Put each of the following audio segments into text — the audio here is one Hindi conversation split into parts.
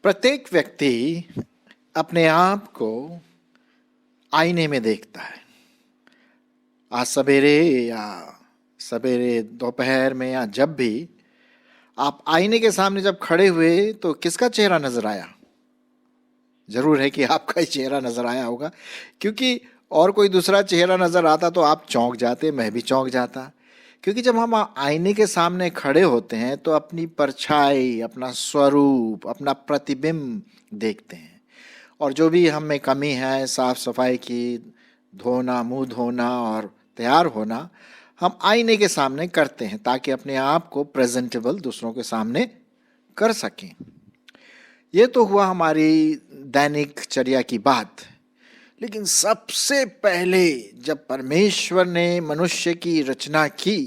प्रत्येक व्यक्ति अपने आप को आईने में देखता है। आज सवेरे दोपहर में या जब भी आप आईने के सामने जब खड़े हुए तो किसका चेहरा नजर आया? जरूर है कि आपका ही चेहरा नजर आया होगा, क्योंकि और कोई दूसरा चेहरा नजर आता तो आप चौंक जाते, मैं भी चौंक जाता। क्योंकि जब हम आईने के सामने खड़े होते हैं तो अपनी परछाई, अपना स्वरूप, अपना प्रतिबिंब देखते हैं, और जो भी हम में कमी है, साफ सफाई की, धोना, मुंह धोना और तैयार होना, हम आईने के सामने करते हैं ताकि अपने आप को प्रेजेंटेबल दूसरों के सामने कर सकें। ये तो हुआ हमारी दैनिक चर्या की बात। लेकिन सबसे पहले जब परमेश्वर ने मनुष्य की रचना की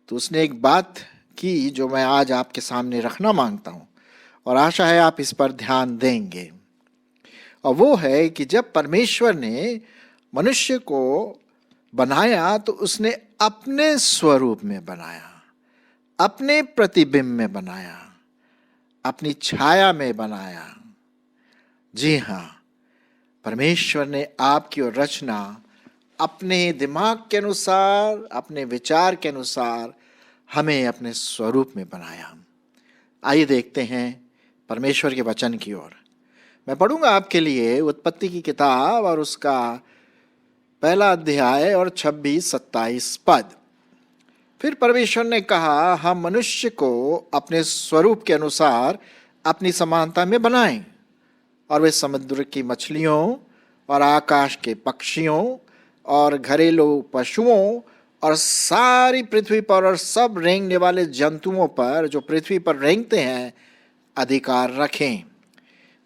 तो उसने एक बात की जो मैं आज आपके सामने रखना मांगता हूं, और आशा है आप इस पर ध्यान देंगे। और वो है कि जब परमेश्वर ने मनुष्य को बनाया तो उसने अपने स्वरूप में बनाया, अपने प्रतिबिंब में बनाया, अपनी छाया में बनाया। जी हाँ, परमेश्वर ने आपकी और रचना अपने दिमाग के अनुसार, अपने विचार के अनुसार हमें अपने स्वरूप में बनाया। आइए देखते हैं परमेश्वर के वचन की ओर। मैं पढ़ूंगा आपके लिए उत्पत्ति की किताब और उसका पहला अध्याय और 26-27 पद। फिर परमेश्वर ने कहा, हम मनुष्य को अपने स्वरूप के अनुसार अपनी समानता में बनाएं, और वे समुद्र की मछलियों और आकाश के पक्षियों और घरेलू पशुओं और सारी पृथ्वी पर और सब रेंगने वाले जंतुओं पर जो पृथ्वी पर रेंगते हैं अधिकार रखें।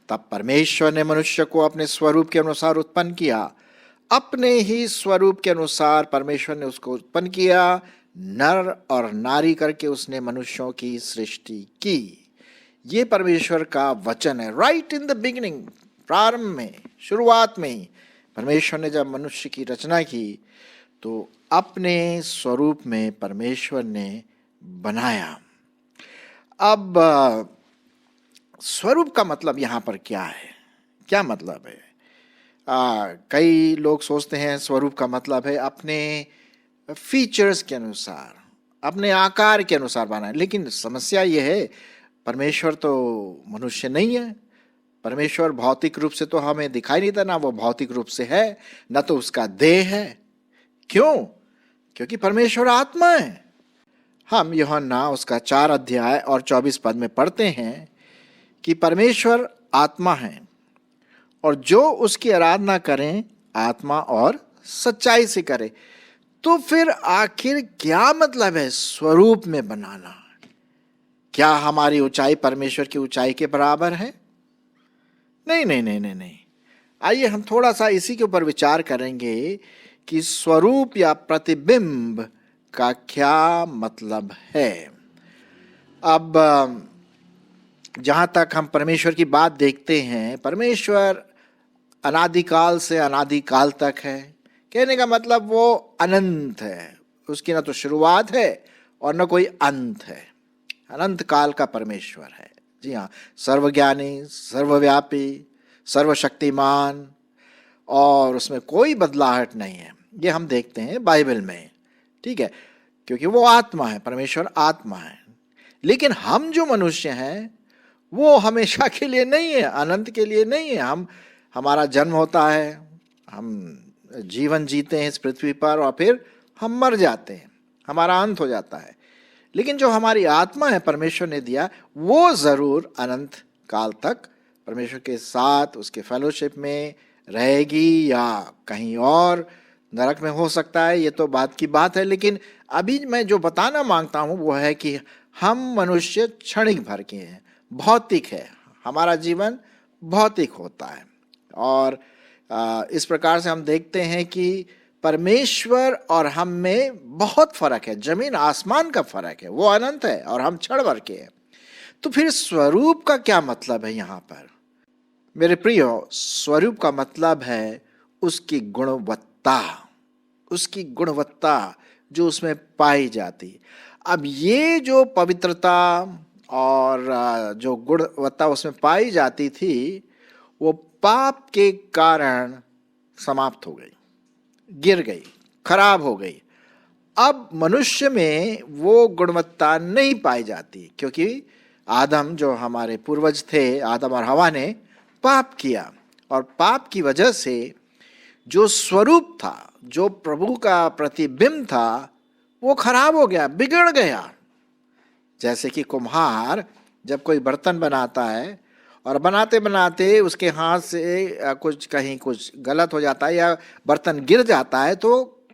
तब परमेश्वर ने मनुष्य को अपने स्वरूप के अनुसार उत्पन्न किया, अपने ही स्वरूप के अनुसार परमेश्वर ने उसको उत्पन्न किया, नर और नारी करके उसने मनुष्यों की सृष्टि की। ये परमेश्वर का वचन है। राइट इन द बिगिनिंग, प्रारंभ में, शुरुआत में ही परमेश्वर ने जब मनुष्य की रचना की तो अपने स्वरूप में परमेश्वर ने बनाया। अब स्वरूप का मतलब यहाँ पर क्या है? क्या मतलब है? कई लोग सोचते हैं स्वरूप का मतलब है अपने फीचर्स के अनुसार, अपने आकार के अनुसार बनाए। लेकिन समस्या यह है, परमेश्वर तो मनुष्य नहीं है। परमेश्वर भौतिक रूप से तो हमें दिखाई नहीं देता, ना वो भौतिक रूप से है, ना तो उसका देह है। क्यों? क्योंकि परमेश्वर आत्मा है। हम यूहन्ना उसका 4 अध्याय और 24 पद में पढ़ते हैं कि परमेश्वर आत्मा है और जो उसकी आराधना करें आत्मा और सच्चाई से करे। तो फिर आखिर क्या मतलब है स्वरूप में बनाना? क्या हमारी ऊंचाई परमेश्वर की ऊंचाई के बराबर है? नहीं नहीं नहीं नहीं नहीं। आइए हम थोड़ा सा इसी के ऊपर विचार करेंगे कि स्वरूप या प्रतिबिंब का क्या मतलब है। अब जहां तक हम परमेश्वर की बात देखते हैं, परमेश्वर अनादिकाल से अनादिकाल तक है। कहने का मतलब वो अनंत है, उसकी ना तो शुरुआत है और न कोई अंत है। अनंत काल का परमेश्वर है। जी हाँ, सर्वज्ञानी, सर्वव्यापी, सर्वशक्तिमान, और उसमें कोई बदलाहट नहीं है। ये हम देखते हैं बाइबल में, ठीक है, क्योंकि वो आत्मा है, परमेश्वर आत्मा है। लेकिन हम जो मनुष्य हैं वो हमेशा के लिए नहीं है, अनंत के लिए नहीं है। हमारा जन्म होता है, हम जीवन जीते हैं इस पृथ्वी पर, और फिर हम मर जाते हैं, हमारा अंत हो जाता है। लेकिन जो हमारी आत्मा है परमेश्वर ने दिया, वो जरूर अनंत काल तक परमेश्वर के साथ उसके फेलोशिप में रहेगी, या कहीं और नरक में हो सकता है। ये तो बात की बात है। लेकिन अभी मैं जो बताना मांगता हूं वो है कि हम मनुष्य क्षणिक भर के हैं, भौतिक है, हमारा जीवन भौतिक होता है। और इस प्रकार से हम देखते हैं कि परमेश्वर और हम में बहुत फर्क है, जमीन आसमान का फर्क है। वो अनंत है और हम क्षण भर के हैं। तो फिर स्वरूप का क्या मतलब है यहाँ पर? मेरे प्रियो, स्वरूप का मतलब है उसकी गुणवत्ता, उसकी गुणवत्ता जो उसमें पाई जाती। अब ये जो पवित्रता और जो गुणवत्ता उसमें पाई जाती थी वो पाप के कारण समाप्त हो गई, गिर गई, खराब हो गई। अब मनुष्य में वो गुणवत्ता नहीं पाई जाती, क्योंकि आदम जो हमारे पूर्वज थे, आदम और हवा ने पाप किया, और पाप की वजह से जो स्वरूप था, जो प्रभु का प्रतिबिंब था, वो खराब हो गया, बिगड़ गया। जैसे कि कुम्हार जब कोई बर्तन बनाता है और बनाते बनाते उसके हाथ से कुछ कहीं कुछ गलत हो जाता है या बर्तन गिर जाता है तो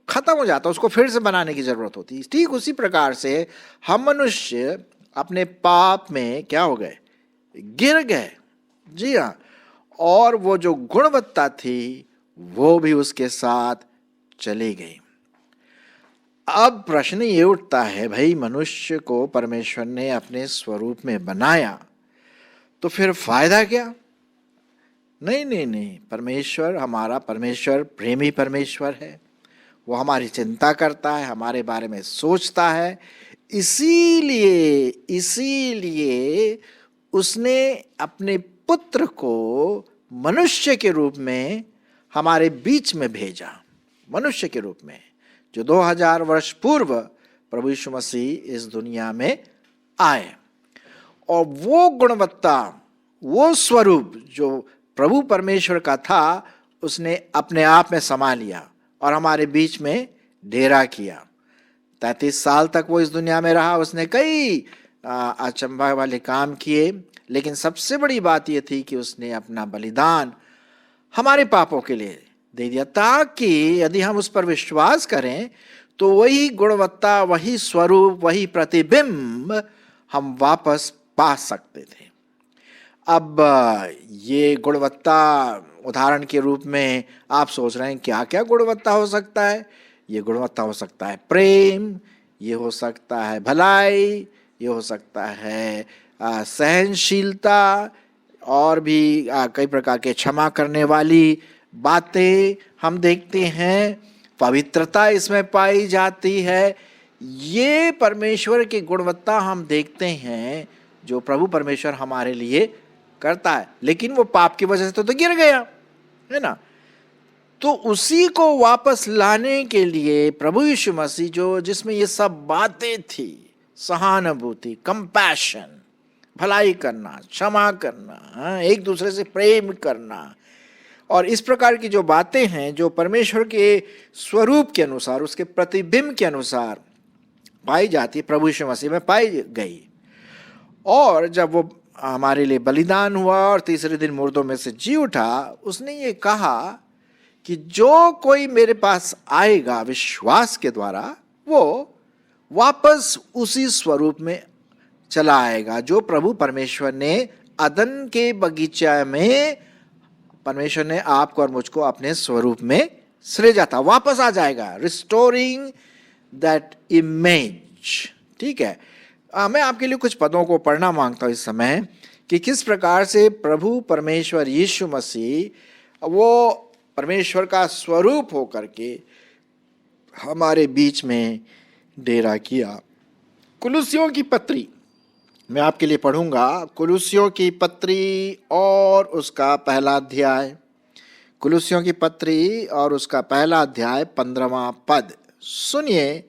खत्म हो जाता है, उसको फिर से बनाने की जरूरत होती है। ठीक उसी प्रकार से हम मनुष्य अपने पाप में क्या हो गए, गिर गए। जी हाँ, और वो जो गुणवत्ता थी वो भी उसके साथ चली गई। अब प्रश्न ये उठता है, भाई मनुष्य को परमेश्वर ने अपने स्वरूप में बनाया तो फिर फायदा क्या? नहीं नहीं नहीं, परमेश्वर, हमारा परमेश्वर प्रेमी परमेश्वर है। वो हमारी चिंता करता है, हमारे बारे में सोचता है। इसीलिए इसीलिए उसने अपने पुत्र को मनुष्य के रूप में हमारे बीच में भेजा, मनुष्य के रूप में, जो 2000 वर्ष पूर्व प्रभु यीशु मसीह इस दुनिया में आए। और वो गुणवत्ता, वो स्वरूप जो प्रभु परमेश्वर का था, उसने अपने आप में समा लिया और हमारे बीच में डेरा किया। 33 साल तक वो इस दुनिया में रहा। उसने कई अचंभा वाले काम किए, लेकिन सबसे बड़ी बात यह थी कि उसने अपना बलिदान हमारे पापों के लिए दे दिया, ताकि यदि हम उस पर विश्वास करें तो वही गुणवत्ता, वही स्वरूप, वही प्रतिबिंब हम वापस पा सकते थे। अब ये गुणवत्ता, उदाहरण के रूप में आप सोच रहे हैं क्या क्या गुणवत्ता हो सकता है? ये गुणवत्ता हो सकता है प्रेम, ये हो सकता है भलाई, ये हो सकता है सहनशीलता, और भी कई प्रकार के क्षमा करने वाली बातें हम देखते हैं। पवित्रता इसमें पाई जाती है। ये परमेश्वर की गुणवत्ता हम देखते हैं जो प्रभु परमेश्वर हमारे लिए करता है। लेकिन वो पाप की वजह से तो गिर गया, है ना। तो उसी को वापस लाने के लिए प्रभु यीशु मसीह, जो जिसमें ये सब बातें थी, सहानुभूति, कंपैशन, भलाई करना, क्षमा करना, एक दूसरे से प्रेम करना, और इस प्रकार की जो बातें हैं जो परमेश्वर के स्वरूप के अनुसार, उसके प्रतिबिंब के अनुसार पाई जाती, प्रभु यीशु मसीह में पाई गई। और जब वो हमारे लिए बलिदान हुआ और तीसरे दिन मुर्दों में से जी उठा, उसने ये कहा कि जो कोई मेरे पास आएगा विश्वास के द्वारा, वो वापस उसी स्वरूप में चला आएगा जो प्रभु परमेश्वर ने अदन के बगीचा में, परमेश्वर ने आपको और मुझको अपने स्वरूप में सृजा था, वापस आ जाएगा, रिस्टोरिंग दैट इमेज। ठीक है, मैं आपके लिए कुछ पदों को पढ़ना मांगता हूं इस समय, कि किस प्रकार से प्रभु परमेश्वर यीशु मसीह वो परमेश्वर का स्वरूप होकर के हमारे बीच में डेरा किया। कुलुस्सियों की पत्री मैं आपके लिए पढ़ूंगा, कुलुस्सियों की पत्री और उसका पहला अध्याय, कुलुस्सियों की पत्री और उसका पहला अध्याय 15वां पद। सुनिए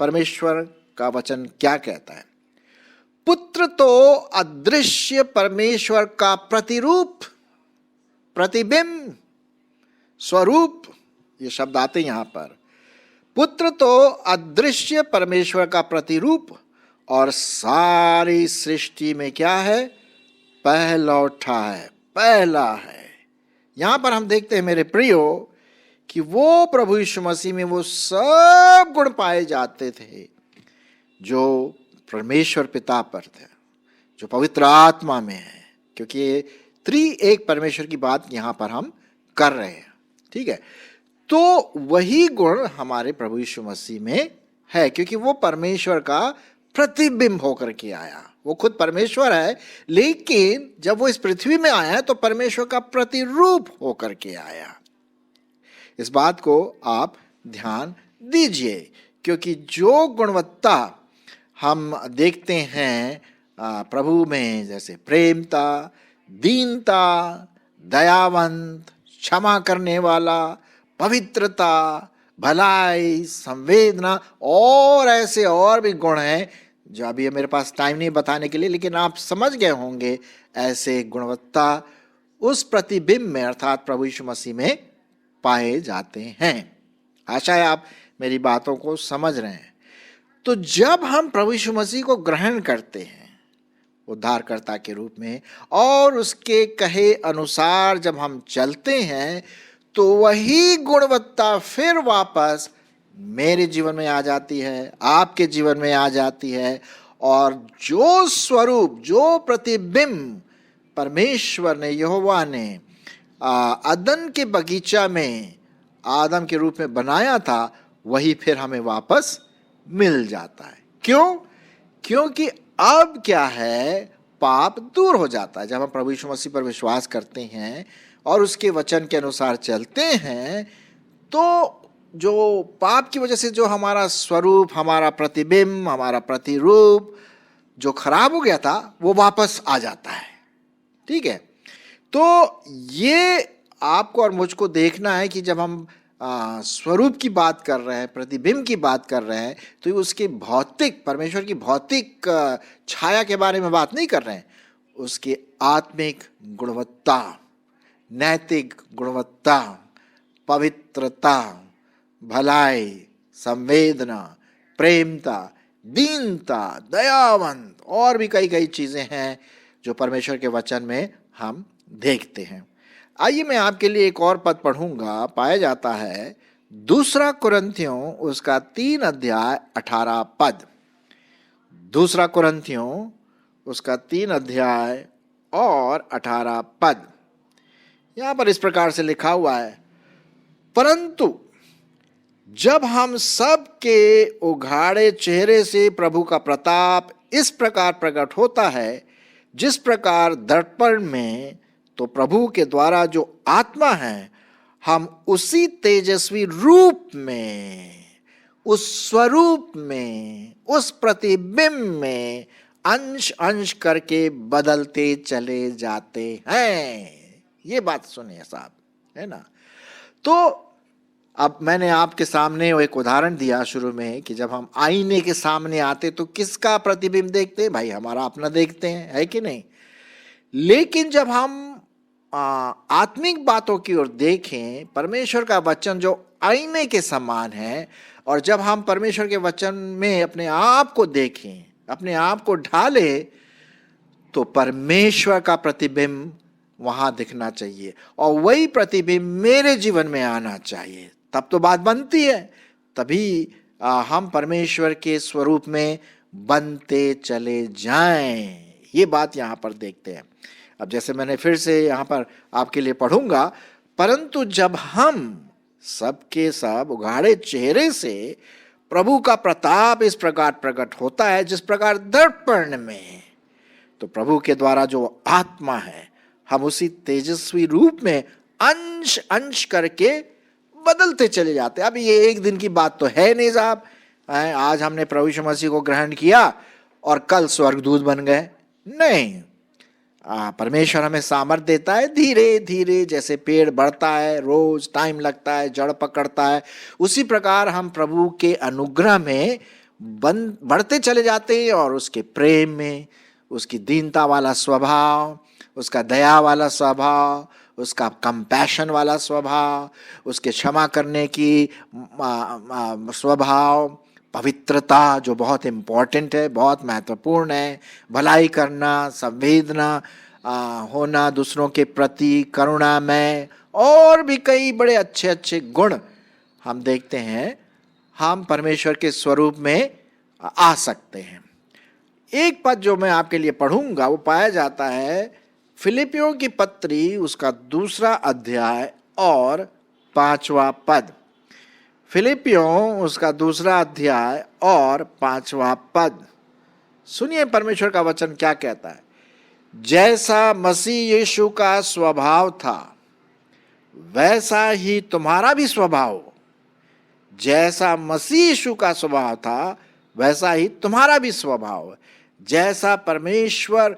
परमेश्वर का वचन क्या कहता है। पुत्र तो अदृश्य परमेश्वर का प्रतिरूप, प्रतिबिंब, स्वरूप, ये शब्द आते यहां पर। पुत्र तो अदृश्य परमेश्वर का प्रतिरूप और सारी सृष्टि में क्या है, पहलौठा है, पहला है। यहां पर हम देखते हैं मेरे प्रियो कि वो प्रभु यीशु मसीह में वो सब गुण पाए जाते थे जो परमेश्वर पिता पर थे, जो पवित्र आत्मा में है, क्योंकि ये एक परमेश्वर की बात यहां पर हम कर रहे हैं। ठीक है, तो वही गुण हमारे प्रभु यीशु मसीह में है, क्योंकि वो परमेश्वर का प्रतिबिंब होकर के आया। वो खुद परमेश्वर है, लेकिन जब वो इस पृथ्वी में आया तो परमेश्वर का प्रतिरूप होकर के आया। इस बात को आप ध्यान दीजिए, क्योंकि जो गुणवत्ता हम देखते हैं प्रभु में, जैसे प्रेमता, दीनता, दयावंत, क्षमा करने वाला, पवित्रता, भलाई, संवेदना और ऐसे और भी गुण हैं जो अभी मेरे पास टाइम नहीं बताने के लिए, लेकिन आप समझ गए होंगे। ऐसे गुणवत्ता उस प्रतिबिंब में अर्थात प्रभु यीशु मसीह में पाए जाते हैं। आशा है आप मेरी बातों को समझ रहे हैं। तो जब हम प्रभु यीशु मसीह को ग्रहण करते हैं उद्धारकर्ता के रूप में और उसके कहे अनुसार जब हम चलते हैं, तो वही गुणवत्ता फिर वापस मेरे जीवन में आ जाती है, आपके जीवन में आ जाती है। और जो स्वरूप, जो प्रतिबिंब परमेश्वर ने, यहोवा ने अदन के बगीचा में आदम के रूप में बनाया था, वही फिर हमें वापस मिल जाता है। क्यों? क्योंकि अब क्या है, पाप दूर हो जाता है। जब हम प्रभु यीशु मसीह पर विश्वास करते हैं और उसके वचन के अनुसार चलते हैं, तो जो पाप की वजह से जो हमारा स्वरूप, हमारा प्रतिबिंब, हमारा प्रतिरूप जो खराब हो गया था, वो वापस आ जाता है। ठीक है? तो ये आपको और मुझको देखना है कि जब हम स्वरूप की बात कर रहे हैं, प्रतिबिंब की बात कर रहे हैं, तो उसके भौतिक, परमेश्वर की भौतिक छाया के बारे में बात नहीं कर रहे हैं। उसकी आत्मिक गुणवत्ता, नैतिक गुणवत्ता, पवित्रता, भलाई, संवेदना, प्रेमता, दीनता, दयावंत और भी कई कई चीजें हैं जो परमेश्वर के वचन में हम देखते हैं। आइए मैं आपके लिए एक और पद पढ़ूंगा। पाया जाता है 2 कुरिन्थियों उसका 3 अध्याय 18 पद। 2 कुरिन्थियों उसका 3 अध्याय और 18 पद। यहां पर इस प्रकार से लिखा हुआ है, परंतु जब हम सब के उघाड़े चेहरे से प्रभु का प्रताप इस प्रकार प्रकट होता है, जिस प्रकार दर्पण में, तो प्रभु के द्वारा जो आत्मा है, हम उसी तेजस्वी रूप में, उस स्वरूप में, उस प्रतिबिंब में अंश अंश करके बदलते चले जाते हैं। ये बात सुनिए साहब, है ना? तो अब मैंने आपके सामने एक उदाहरण दिया शुरू में कि जब हम आईने के सामने आते तो किसका प्रतिबिंब देखते हैं? भाई हमारा अपना देखते हैं, है कि नहीं? लेकिन जब हम आत्मिक बातों की ओर देखें, परमेश्वर का वचन जो आईने के समान है, और जब हम परमेश्वर के वचन में अपने आप को देखें, अपने आप को ढालें, तो परमेश्वर का प्रतिबिंब वहां दिखना चाहिए और वही प्रतिबिंब मेरे जीवन में आना चाहिए। तब तो बात बनती है, तभी हम परमेश्वर के स्वरूप में बनते चले जाएं। ये बात यहां पर देखते हैं। अब जैसे मैंने फिर से यहां पर आपके लिए पढ़ूंगा, परंतु जब हम सबके सब उघाड़े चेहरे से प्रभु का प्रताप इस प्रकार प्रकट होता है, जिस प्रकार दर्पण में, तो प्रभु के द्वारा जो आत्मा है, हम उसी तेजस्वी रूप में अंश अंश करके बदलते चले जाते हैं। अब ये एक दिन की बात तो है नहीं साहब, आज हमने प्रभु यीशु मसीह को ग्रहण किया और कल स्वर्गदूत बन गए। नहीं, परमेश्वर हमें सामर्थ देता है धीरे धीरे, जैसे पेड़ बढ़ता है, रोज टाइम लगता है, जड़ पकड़ता है, उसी प्रकार हम प्रभु के अनुग्रह में बढ़ते चले जाते हैं और उसके प्रेम में, उसकी दीनता वाला स्वभाव, उसका दया वाला स्वभाव, उसका कंपैशन वाला स्वभाव, उसके क्षमा करने की स्वभाव, पवित्रता जो बहुत इम्पोर्टेंट है, बहुत महत्वपूर्ण है, भलाई करना, संवेदना होना दूसरों के प्रति, करुणा में, और भी कई बड़े अच्छे अच्छे गुण हम देखते हैं, हम परमेश्वर के स्वरूप में आ सकते हैं। एक पद जो मैं आपके लिए पढ़ूंगा वो पाया जाता है फिलिपियों की पत्री उसका 2 अध्याय और 5वां पद। फिलिपियों उसका 2 अध्याय और 5वां पद। सुनिए परमेश्वर का वचन क्या कहता है। जैसा मसीह यीशु का स्वभाव था, वैसा ही तुम्हारा भी स्वभाव जैसा मसीह यीशु का स्वभाव था वैसा ही तुम्हारा भी स्वभाव है। जैसा परमेश्वर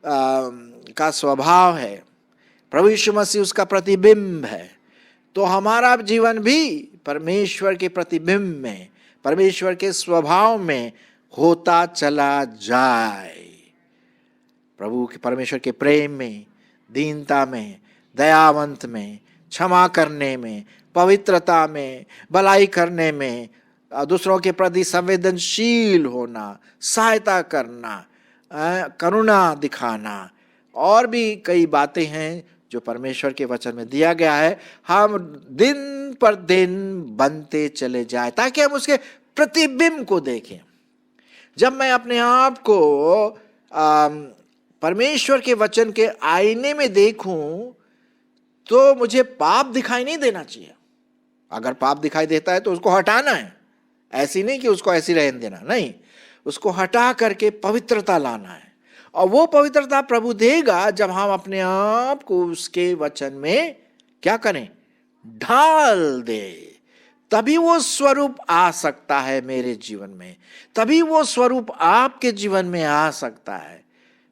का स्वभाव है, प्रभु यीशु मसीह उसका प्रतिबिंब है, तो हमारा जीवन भी परमेश्वर के प्रतिबिंब में, परमेश्वर के स्वभाव में होता चला जाए। प्रभु के, परमेश्वर के प्रेम में, दीनता में, दयावंत में, क्षमा करने में, पवित्रता में, भलाई करने में, दूसरों के प्रति संवेदनशील होना, सहायता करना, करुणा दिखाना, और भी कई बातें हैं जो परमेश्वर के वचन में दिया गया है। हम दिन पर दिन बनते चले जाए ताकि हम उसके प्रतिबिंब को देखें। जब मैं अपने आप को परमेश्वर के वचन के आईने में देखूं तो मुझे पाप दिखाई नहीं देना चाहिए। अगर पाप दिखाई देता है तो उसको हटाना है, ऐसी नहीं कि उसको ऐसी रहने देना, नहीं, उसको हटा करके पवित्रता लाना है। और वो पवित्रता प्रभु देगा जब हम अपने आप को उसके वचन में क्या करें, ढाल दे। तभी वो स्वरूप आ सकता है मेरे जीवन में, तभी वो स्वरूप आपके जीवन में आ सकता है।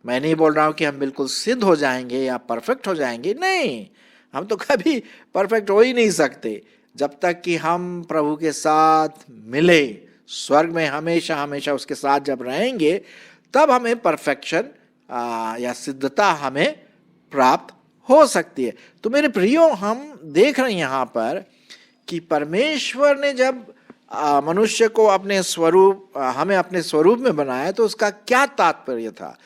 मैं नहीं बोल रहा हूं कि हम बिल्कुल सिद्ध हो जाएंगे या परफेक्ट हो जाएंगे, नहीं, हम तो कभी परफेक्ट हो ही नहीं सकते जब तक कि हम प्रभु के साथ मिले। स्वर्ग में हमेशा हमेशा उसके साथ जब रहेंगे तब हमें परफेक्शन या सिद्धता हमें प्राप्त हो सकती है। तो मेरे प्रियो, हम देख रहे हैं यहाँ पर कि परमेश्वर ने जब मनुष्य को अपने स्वरूप, हमें अपने स्वरूप में बनाया तो उसका क्या तात्पर्य था?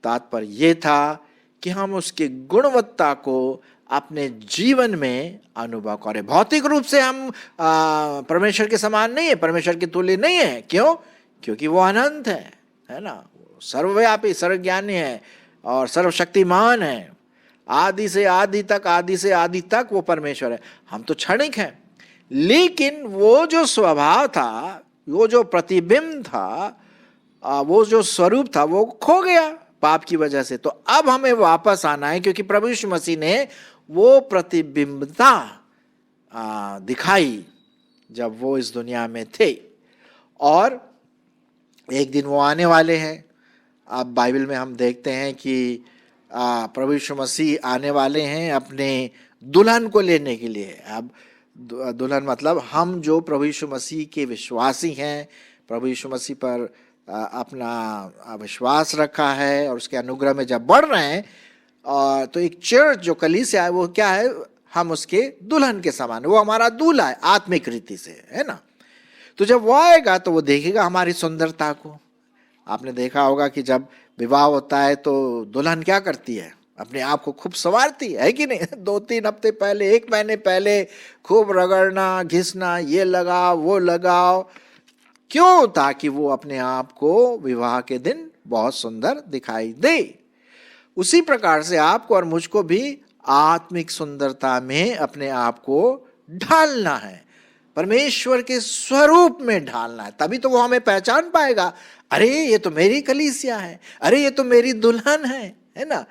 तात्पर्य ये था कि हम उसकी गुणवत्ता को अपने जीवन में अनुभव करें। भौतिक रूप से हम परमेश्वर के समान नहीं है, परमेश्वर के तुल्य नहीं है। क्यों? क्योंकि वो अनंत है ना, सर्वव्यापी, सर्वज्ञानी है और सर्वशक्तिमान है। आदि से आदि तक, आदि से आदि तक वो परमेश्वर है। हम तो क्षणिक हैं। लेकिन वो जो स्वभाव था, वो जो प्रतिबिंब था, वो जो स्वरूप था, वो खो गया पाप की वजह से। तो अब हमें वापस आना है, क्योंकि प्रभु यीशु मसीह ने वो प्रतिबिंबता दिखाई जब वो इस दुनिया में थे, और एक दिन वो आने वाले हैं। अब बाइबल में हम देखते हैं कि प्रभु यीशु मसीह आने वाले हैं अपने दुल्हन को लेने के लिए। अब दुल्हन मतलब हम जो प्रभु यीशु मसीह के विश्वासी हैं, प्रभु यीशु मसीह पर अपना विश्वास रखा है और उसके अनुग्रह में जब बढ़ रहे हैं, तो एक चर्च जो कलीसिया है वो क्या है, हम उसके दुल्हन के समान, वो हमारा दूल्हा है आत्मिक रीति से, है ना। तो जब वो आएगा तो वो देखेगा हमारी सुंदरता को। आपने देखा होगा कि जब विवाह होता है तो दुल्हन क्या करती है, अपने आप को खूब संवारती है कि नहीं? 2-3 हफ्ते पहले, 1 महीने पहले खूब रगड़ना, घिसना, ये लगाओ वो लगाओ। क्यों? ताकि वो अपने आप को विवाह के दिन बहुत सुंदर दिखाई दे। उसी प्रकार से आपको और मुझको भी आत्मिक सुंदरता में अपने आप को ढालना है, परमेश्वर के स्वरूप में ढालना है। तभी तो वो हमें पहचान पाएगा, अरे ये तो मेरी कलीसिया है, अरे ये तो मेरी दुल्हन है ना।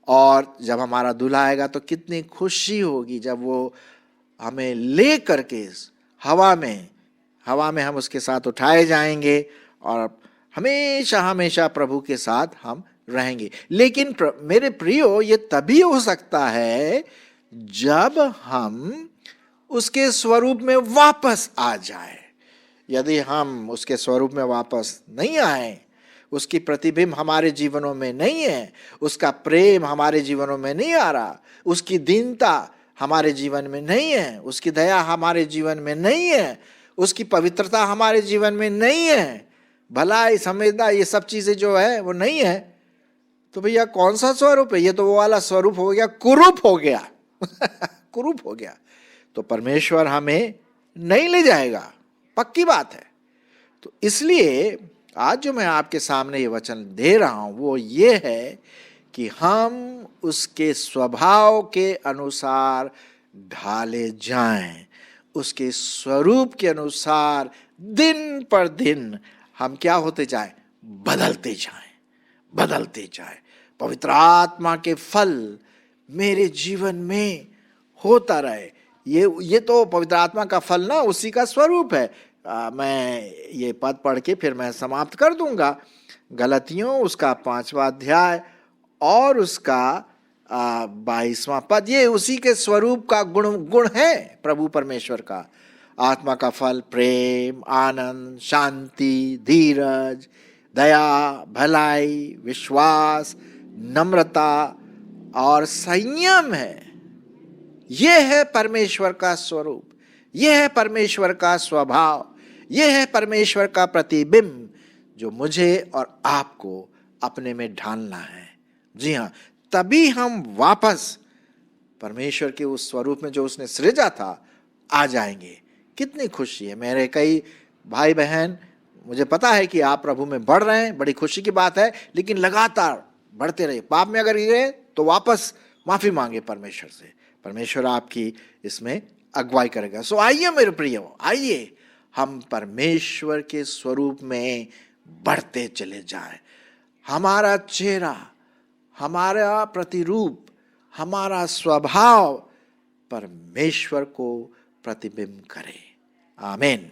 और जब हमारा दूल्हा आएगा तो कितनी खुशी होगी जब वो हमें ले करके हवा में हम उसके साथ उठाए जाएंगे और हमेशा हमेशा प्रभु के साथ हम रहेंगे। लेकिन मेरे प्रियो, ये तभी हो सकता है जब हम उसके स्वरूप में वापस आ जाए। यदि हम उसके स्वरूप में वापस नहीं आए, उसकी प्रतिबिंब हमारे जीवनों में नहीं है, उसका प्रेम हमारे जीवनों में नहीं आ रहा, उसकी दीनता हमारे जीवन में नहीं है, उसकी दया हमारे जीवन में नहीं है, उसकी पवित्रता हमारे जीवन में नहीं है, भलाई, संवेदना, ये सब चीजें जो है वो नहीं है, तो भैया कौन सा स्वरूप है? ये तो वो वाला स्वरूप हो गया, कुरूप हो गया कुरूप हो गया। तो परमेश्वर हमें नहीं ले जाएगा, पक्की बात है। तो इसलिए आज जो मैं आपके सामने ये वचन दे रहा हूं वो ये है कि हम उसके स्वभाव के अनुसार ढाले जाएं, उसके स्वरूप के अनुसार दिन पर दिन हम क्या होते जाएं, बदलते जाएं। पवित्र आत्मा के फल मेरे जीवन में होता रहे, ये तो पवित्र आत्मा का फल ना उसी का स्वरूप है। मैं ये पद पढ़ के फिर मैं समाप्त कर दूंगा। गलतियों उसका 5वां अध्याय और उसका 22वां पद, ये उसी के स्वरूप का गुण है प्रभु परमेश्वर का। आत्मा का फल प्रेम, आनंद, शांति, धीरज, दया, भलाई, विश्वास, नम्रता और संयम है। यह है परमेश्वर का स्वरूप, यह है परमेश्वर का स्वभाव, यह है परमेश्वर का प्रतिबिंब जो मुझे और आपको अपने में ढालना है। जी हाँ, तभी हम वापस परमेश्वर के उस स्वरूप में जो उसने सृजा था आ जाएंगे। कितनी खुशी है मेरे कई भाई बहन, मुझे पता है कि आप प्रभु में बढ़ रहे हैं, बड़ी खुशी की बात है, लेकिन लगातार बढ़ते रहिए। पाप में अगर गिरे तो वापस माफी मांगे परमेश्वर से, परमेश्वर आपकी इसमें अगुवाई करेगा। सो आइए मेरे प्रियो, आइए हम परमेश्वर के स्वरूप में बढ़ते चले जाएं। हमारा चेहरा, हमारा प्रतिरूप, हमारा स्वभाव परमेश्वर को प्रतिबिंब करे। आमीन।